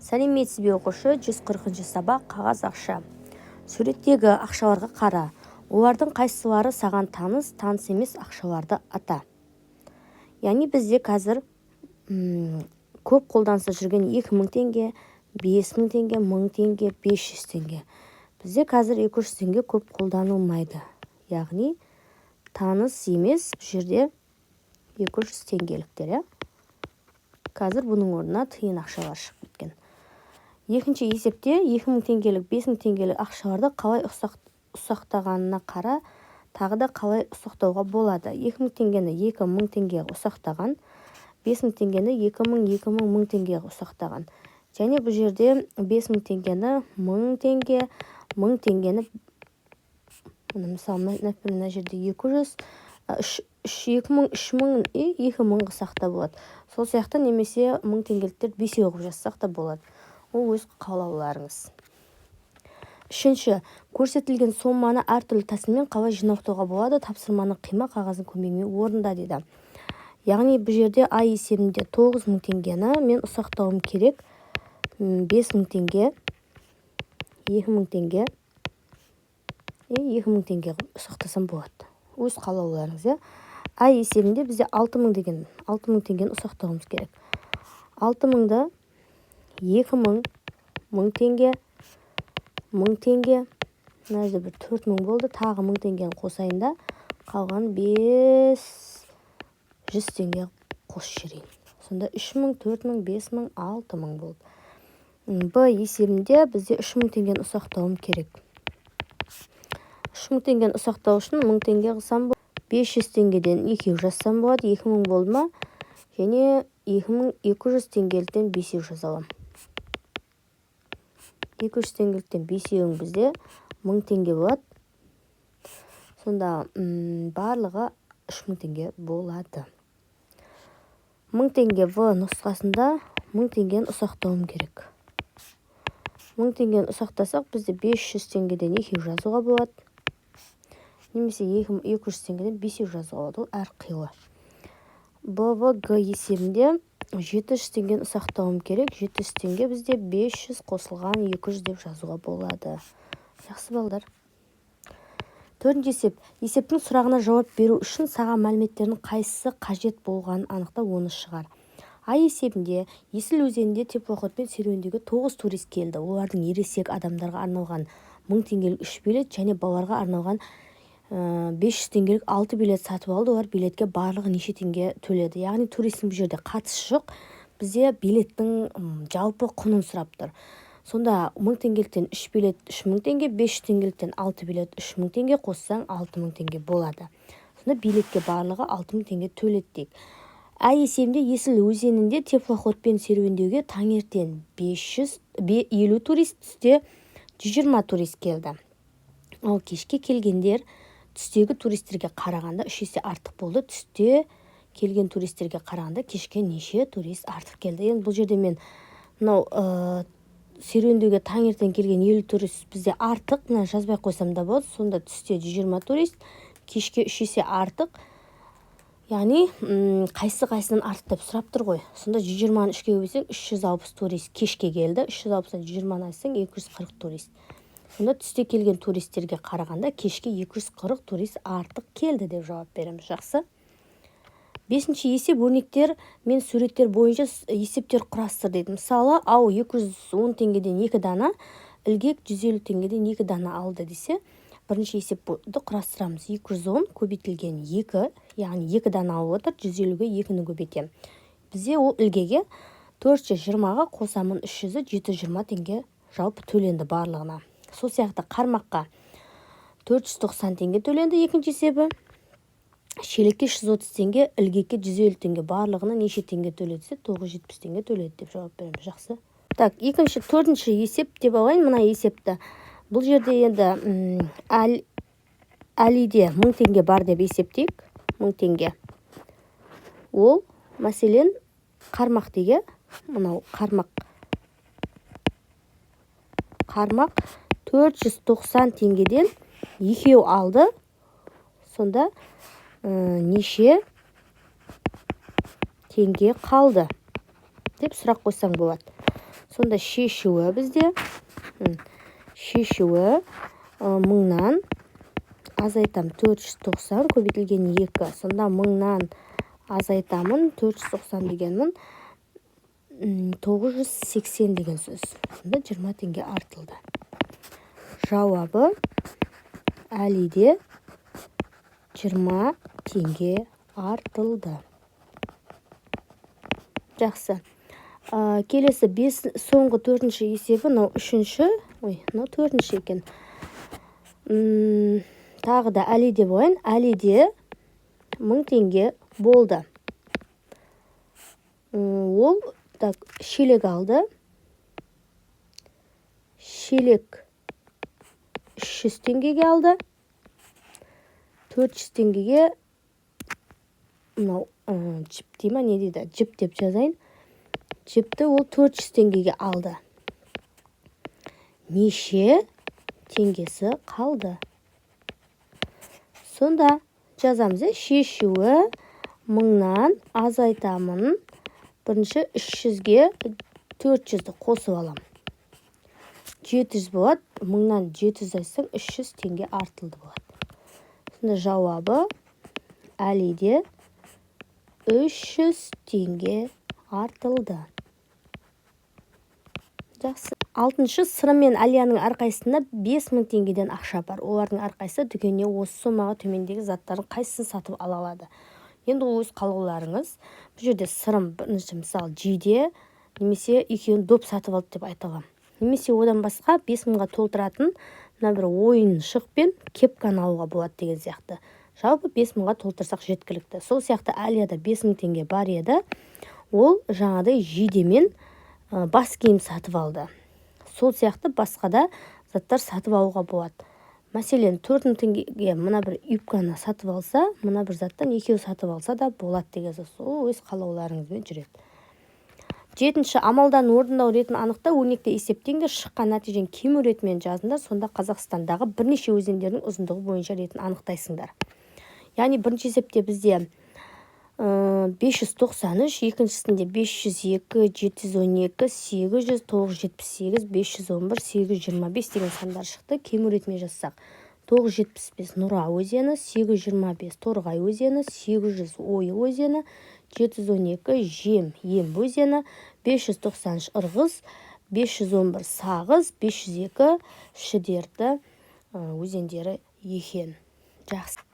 Сәлеметсіз бе оқушы, 140 сабақ қағаз ақша. Суреттегі ақшаларға қара. Олардың қайсылары саған таныс емес ақшаларды ата. Яғни бізде қазір көп қолданыста жүрген 2000 теңге, 5000 теңге, 1000 теңге, 500 теңге. Бізде қазір 200 теңге көп қолданылмайды. Яғни таныс емес бұл жерде 200 теңгеліктер. Қазір бұның орнына тиын ақшалар шығып кеткен. Екінші есепте 2000 теңгелік, 5000 теңгелік ақшаларды қалай ұсақтағанына қара, тағы да қалай ұсақтауға болады. 2000 теңгені 2000 теңгеге ұсақтаған, 5000 теңгені 2000 1000 теңгеге ұсақтаған. Және бұл жерде 5000 теңгені 1000 теңге, 1000 теңгені, мысалы, мына жерде 200, 2000, 3000 и 2000 ұсақта болады. Сол сияқты немесе 1000 теңгеліктер 5 оқып жазсақ та болады. Ол өз қалауларыңыз. Үшінші, көрсетілген соманы әртүрлі тәсілмен қалай жинақтауға болады? Тапсырманы қима қағаздың көмегімен орында деді. Яғни бұл жерде ай есебінде 9000 теңгені мен ұсақтауым керек. 5000 теңге, 2000 теңге и 2000 теңге ұсақтасам болады. Өз қалауларыңыз. Ай есебінде бізде 6000 теңгені ұсақтауымыз керек. 6000-ды 2000, 1000 теңге, 1000 теңге, мына жерде 4000 болды, тағы 1000 теңгені қосайын да, қалған 500 теңге қосып жіберейін. Сонда 3000, 4000, 5000, 6000 болды. Б есебінде бізде 3000 теңгені ұсақтауым керек. 3000 теңгені ұсақтау үшін 1000 теңге қылсам болады. 500 теңгеден 2 жазсам болады, 2000 болды ма? Және 2200 теңгеліктен 5 жазалам. 200 теңгеліктен 5 бізде 1000 теңге болады. Сонда барлығы 3000 теңге болады. 1000 теңге В нұсқасында 1000 теңгені ұсақтауым керек. 1000 теңгені ұсақтасақ, бізде 500 теңгеден 2 жазуға болады. Немесе 200 теңгеден 5 жазуға болады. Ол әр қилы. БВГ есебінде 700 теңгені ұсақтауым керек. 700 теңге бізде 500 қосылған 200 деп жазуға болады. Жақсы балдар. Төртінші есеп. Есептің сұрағына жауап беру үшін саған мәліметтердің қайсысы қажет болғанын анықта, оны шығар. Ай есебінде Есіл өзенінде теплоходпен серуендеуге 9 турист келді. Олардың ересек адамдарға арналған 1000 теңгелік 3 билет және балаларға арналған 500 теңгелік 6 билет сатып алды. Олар билетке барлығы неше теңге төледі. Яғни туристің бұл жерде қатысы жоқ. Бізде билеттің жалпы құнын сұрап тұр. Сонда 1000 теңгеліктен 3 билет 3000 теңге, 500 теңгеліктен 6 билет 3000 теңге қоссаң 6000 теңге болады. Сонда билетке барлығы 6000 теңге төледі дейік. Ай есебінде Есіл өзенінде теплоходпен серуендеуге таңертең 50 турист, түсте 120 турист келді. Ал кешке келгендер түстегі туристерге қарағанда 3 есе артық болды. Түсте келген туристерге қарағанда кешке неше турист артық келді. Енді бұл жерде мен серуендеуге таңертең келген 50 турист бізде артық, жазбай қойсам да болады. Сонда түсте 120 турист, кешке 3 есе артық. Яғни қайсысынан артық деп сұрап тұр ғой. Сонда 120-ны 3-ке бөлсең 360 турист кешке келді. 360-дан 120-ны айтсаң 240 турист. Сонда түсте келген туристерге қарағанда кешке 240 турист артық келді деп жауап береміз. Жақсы. Бесінші есеп. Өрнектер мен суреттер бойынша есептер құрастыр дейді. Мысалы, ау 210 теңгеден 2 дана, ілгек 150 теңгеден 2 дана алды десе, бірінші есепті құрастырамыз. 210 көбейтілген 2, яғни 2 дана алып отыр, 150-ге 2-ні көбейтем. Бізде ол ілгеге 420-ға қосамын 300-і 720 теңге жалпы төленді барлығына. Сол сияқты қармаққа 490 теңге төленді екінші есебі. Шелекке 130 теңге, ілгекке 150 теңге, барлығына неше теңге төледі? 970 теңге төледі деп жауап береміз. Жақсы. Так, төртінші есеп деп алайын мына есепті. Бұл жерде енді әлиде 1000 теңге бар деп есептейік. 1000 теңге. Ол, мәселен, қармақ деге, мынау қармақ 490 теңгеден 2 алды. Сонда неше теңге қалды деп сұрақ қойсаң болады. Сонда шешуі бізде шешуі мыңнан азайтам 490 көбейтілген 2. Сонда мыңнан азайтамын 490 дегенмін 980 деген сөз. Сонда 20 теңге артылды. Жауабы әлиде 20 теңге артылды. Жақсы. Келесі соңғы 4-ші есебі, мынау 3-ші, мынау 4-ші екен. Тағы да әлиде болайын. Әлиде 1000 теңге болды. Ол шелек алды. Шелек 300 теңгеге алды. 400 теңгеге мынау жіп дейма, не дейді? Жіп деп жазайын. Жіпті ол 400 теңгеге алды. Неше теңгесі қалды? Сонда жазамыз. Шешуі мыңнан азайтамын. Бірінші 300-ге 400-ді қосып алам. 700 болады. Мыңнан 700 айсың 300 теңге артылды болады. Сонда жауабы әлиде 300 теңге артылды. Жақсы. 6-шы Сырым мен Әлияның әрқайсысында 5000 теңгеден ақша бар. Олардың әрқайсысы дүкеннен осы сомаға төмендегі заттардың қайсысын сатып ала алады. Енді өз қалауларыңыз. Бұл жерде Сырым бірінші мысалы жиде немесе екеуін доп сатып алды деп айтылған. Немесе одан басқа 5000-ға толтыратын мына бір ойыншық пен кепканы алуға болады деген сияқты. Жалпы 5000-ға толтырсақ жеткілікті. Сол сияқты Әлияда 5000 теңге бар еді. Ол жаңадай жидемен бас киім сатып алды. Сол сияқты басқада заттар сатып алуға болады. Мәселен, 4000 теңгеге мына бір юбканы сатып алса, мына бір заттан екеу сатып алса да болады деген сөз. Ол өз қалауларыңызбен жүреді. 7-ші амалдан орындау ретін анықта, өрнекте есептеңдер, шыққан нәтижен кему ретімен жазыңдар. Сонда Қазақстандағы бірнеше өзендердің ұзындығы бойынша ретін анықтайсыңдар. Яғни бірінші есепте бізде 593, екіншісінде 502, 712, 800, 978, 511, 825 деген сандар шықты. Кему ретімен жазсақ, 975 Нұра өзені, 825 Торғай өзені, 800 Ойы өзені, 712 Ем өзені, 593 Ырғыз, 511 Сағыз, 502 Шідерті өзендері екен. Жақсы.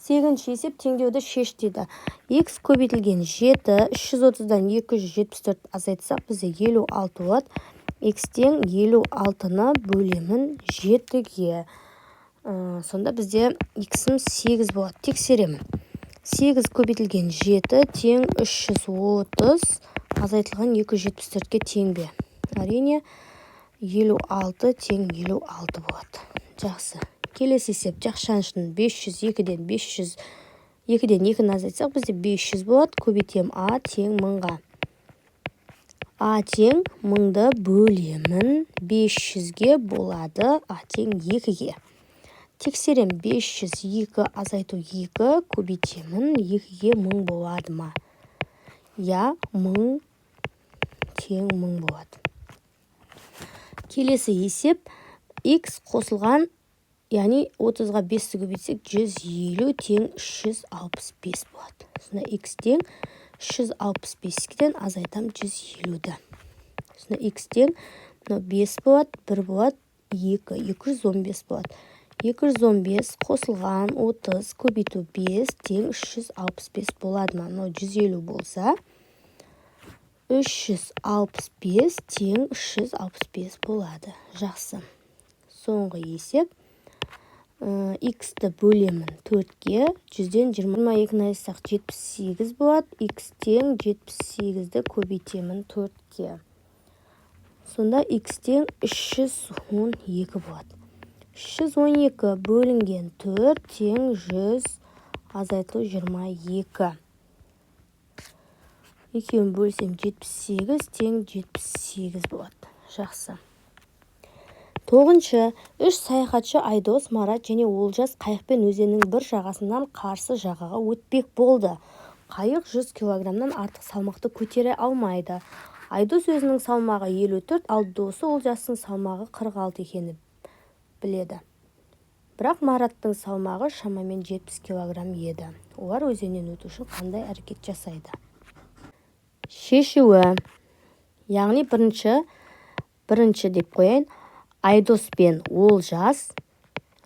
8-ші есеп теңдеуді шеш дейді. X көбейтілген 7, 330-дан 274 азайтсақ, бізде 56 болады. X тең 56-ны бөлемін 7-ге. Сонда бізде X-ім 8 болады. Тексеремін. 8 көбейтілген 7 тең 330 азайтылған 274-ге тең бе? Әрине 56 тең 56 болады. Жақсы. Келесі есеп жақшаншының 502-ден 2-ден 2-ні азайтсақ, бізде 500 болады. Көбейтем А тең 1000-ға. А тең 1000-ды бөлемін 500-ге болады А тең 2-ге. Тексерем, 502 азайту 2 көбейтемін 2-ге 1000 болады ма? Я 1000 тең 1000 болады. Келесі есеп X қосылған, яғни 30-ға 5-ті көбейтсек 150 тең 365 болады. Сонда X тең 365-ден азайтам 150-ді. Сонда X тең 5 болады, 1 болады, 2, 215 болады. 215 қосылған 30 көбейту 5 тең 365 болады ма? 150 болса, 365 тең 365 болады. Жақсы. Соңғы есеп. X-ті бөлемін 4-ге, 100-ден 22-ні айырсақ 78 болады. X тең 78-ді көбейтемін 4-ге. Сонда X тең 312 болады. 312 бөлінген 4 тең 100 азайтылу 22. Екеуін бөлсем 78 тең 78 болады. Жақсы. 9-шы 3 саяхатшы Айдос, Марат және Олжас қайықпен өзеннің бір жағасынан қарсы жағаға өтпек болды. Қайық 100 килограммнан артық салмақты көтере алмайды. Айдос өзінің салмағы 54, ал досы Олжастың салмағы 46 екенін біледі. Бірақ Мараттың салмағы шамамен 70 килограмм еді. Олар өзеннен өту үшін қандай әрекет жасайды? Шешуі. Яғни бірінші деп қояйын. Айдос пен Олжас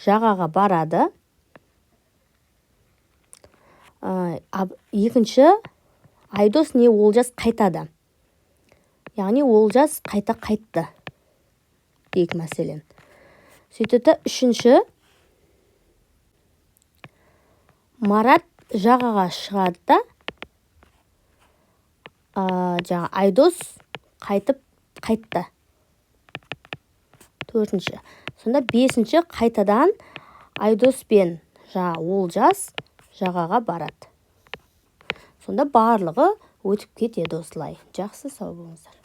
жағаға барады. Екінші, Айдос не Олжас қайтады. Яғни Олжас қайтты дейік мәселен. Сөйтеді. Үшінші, Марат жағаға шығады да Айдос қайтты. Төртінші. Сонда бесінші, қайтадан Айдос пен Олжас жағаға барады. Сонда барлығы өтіп кетеді осылай. Жақсы, сау болыңыздар.